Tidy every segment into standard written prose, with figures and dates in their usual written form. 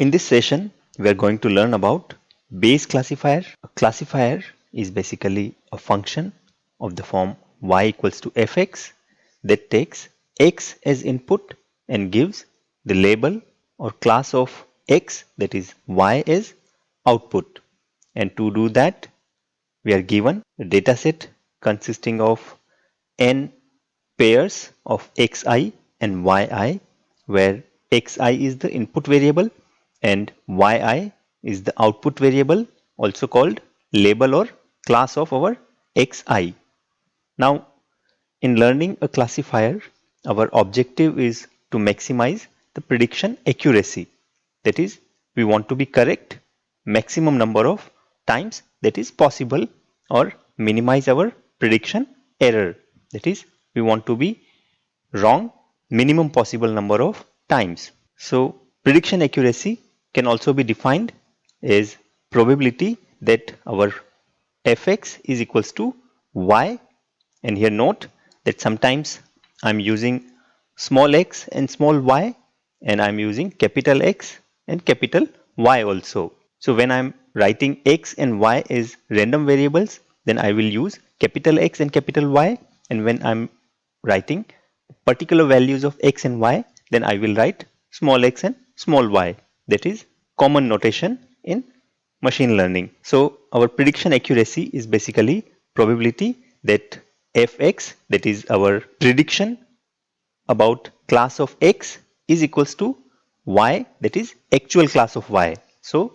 In this session, we are going to learn about Bayes classifier. A classifier is basically a function of the form y equals to fx that takes x as input and gives the label or class of x, that is y, as output. And to do that, we are given a dataset consisting of n pairs of xi and yi, where xi is the input variable and yi is the output variable, also called label or class of our xi. Now, in learning a classifier, our objective is to maximize the prediction accuracy. That is, we want to be correct maximum number of times that is possible, or minimize our prediction error. That is, we want to be wrong minimum possible number of times. So prediction accuracy can also be defined as probability that our fx is equals to y, and here note that sometimes I'm using small x and small y, and I'm using capital X and capital Y also. So when I'm writing x and y as random variables, then I will use capital X and capital Y, and when I'm writing particular values of x and y, then I will write small x and small y. That is common notation in machine learning. So our prediction accuracy is basically probability that fx, that is our prediction about class of x, is equals to y, that is actual class of y. So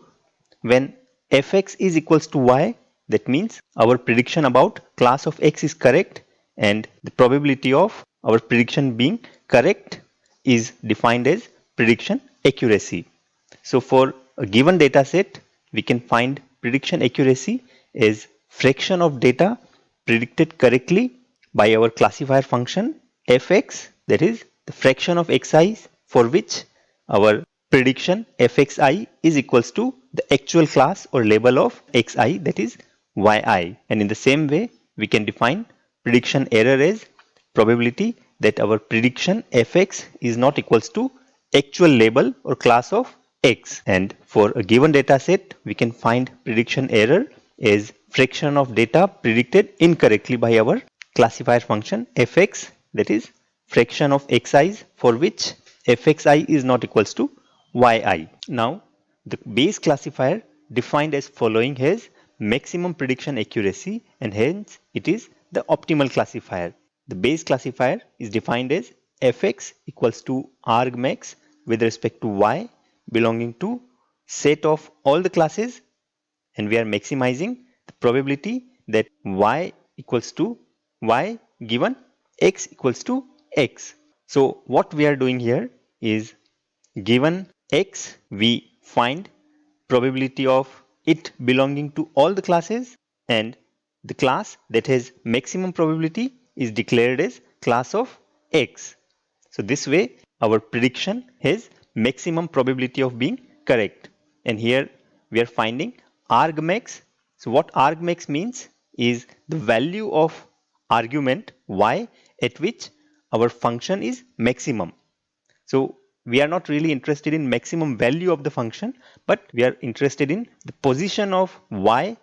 when fx is equals to y, that means our prediction about class of x is correct, and the probability of our prediction being correct is defined as prediction accuracy. So for a given data set, we can find prediction accuracy as fraction of data predicted correctly by our classifier function fx, that is the fraction of xi for which our prediction fxi is equals to the actual class or label of xi, that is yi. And in the same way, we can define prediction error as probability that our prediction fx is not equals to actual label or class of x. And for a given data set, we can find prediction error as fraction of data predicted incorrectly by our classifier function fx, that is fraction of xi's for which fxi is not equals to yi. Now, the Bayes classifier defined as following has maximum prediction accuracy, and hence it is the optimal classifier. The Bayes classifier is defined as fx equals to argmax with respect to y belonging to set of all the classes, and we are maximizing the probability that y equals to y given x equals to x. So what we are doing here is, given x, we find probability of it belonging to all the classes, and the class that has maximum probability is declared as class of x. So this way our prediction has maximum probability of being correct. And here we are finding argmax. So what argmax means is the value of argument y at which our function is maximum. So we are not really interested in maximum value of the function, but we are interested in the position of y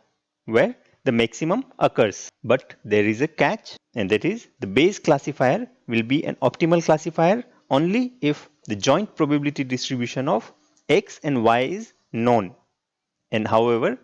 where the maximum occurs. But there is a catch, and that is the Bayes classifier will be an optimal classifier only if the joint probability distribution of x and y is known. And however,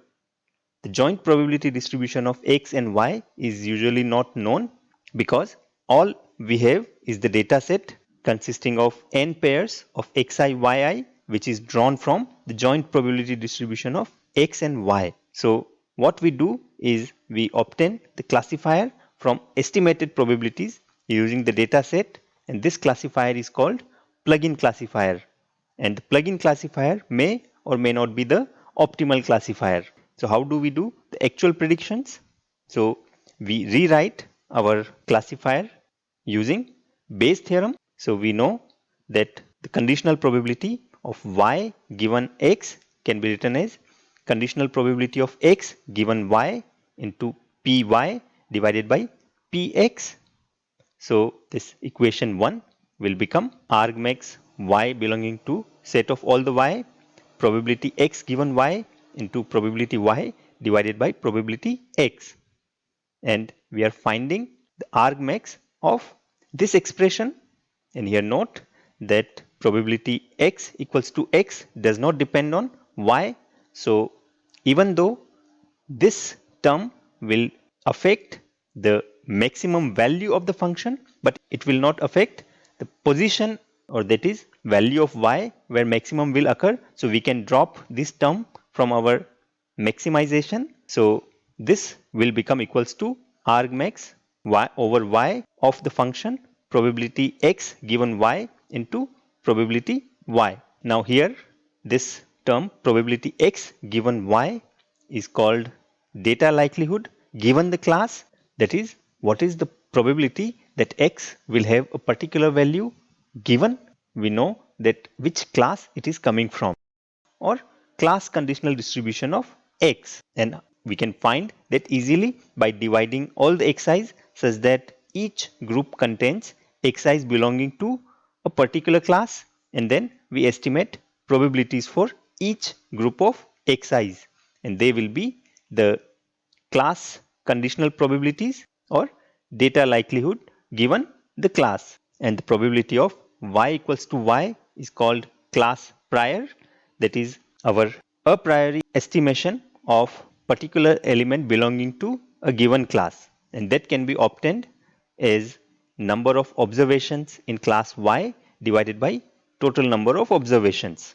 the joint probability distribution of x and y is usually not known, because all we have is the data set consisting of n pairs of xi, yi, which is drawn from the joint probability distribution of x and y. So what we do is we obtain the classifier from estimated probabilities using the data set, and this classifier is called plug-in classifier. And the plug-in classifier may or may not be the optimal classifier. So how do we do the actual predictions? So we rewrite our classifier using Bayes theorem. So we know that the conditional probability of y given x can be written as conditional probability of x given y into py divided by px. So this equation 1 will become argmax y belonging to set of all the y probability x given y into probability y divided by probability x. And we are finding the argmax of this expression. And here note that probability x equals to x does not depend on y. So even though this term will affect the maximum value of the function, but it will not affect the position, or that is value of y where maximum will occur. So we can drop this term from our maximization. So this will become equals to argmax y over y of the function probability x given y into probability y. Now here this term probability x given y is called data likelihood given the class. That is, what is the probability that x will have a particular value given we know that which class it is coming from, or class conditional distribution of x. And we can find that easily by dividing all the xi's such that each group contains xi's belonging to a particular class, and then we estimate probabilities for each group of xi's, and they will be the class conditional probabilities or data likelihood given the class. And the probability of y equals to y is called class prior. That is our a priori estimation of particular element belonging to a given class, and that can be obtained as number of observations in class y divided by total number of observations.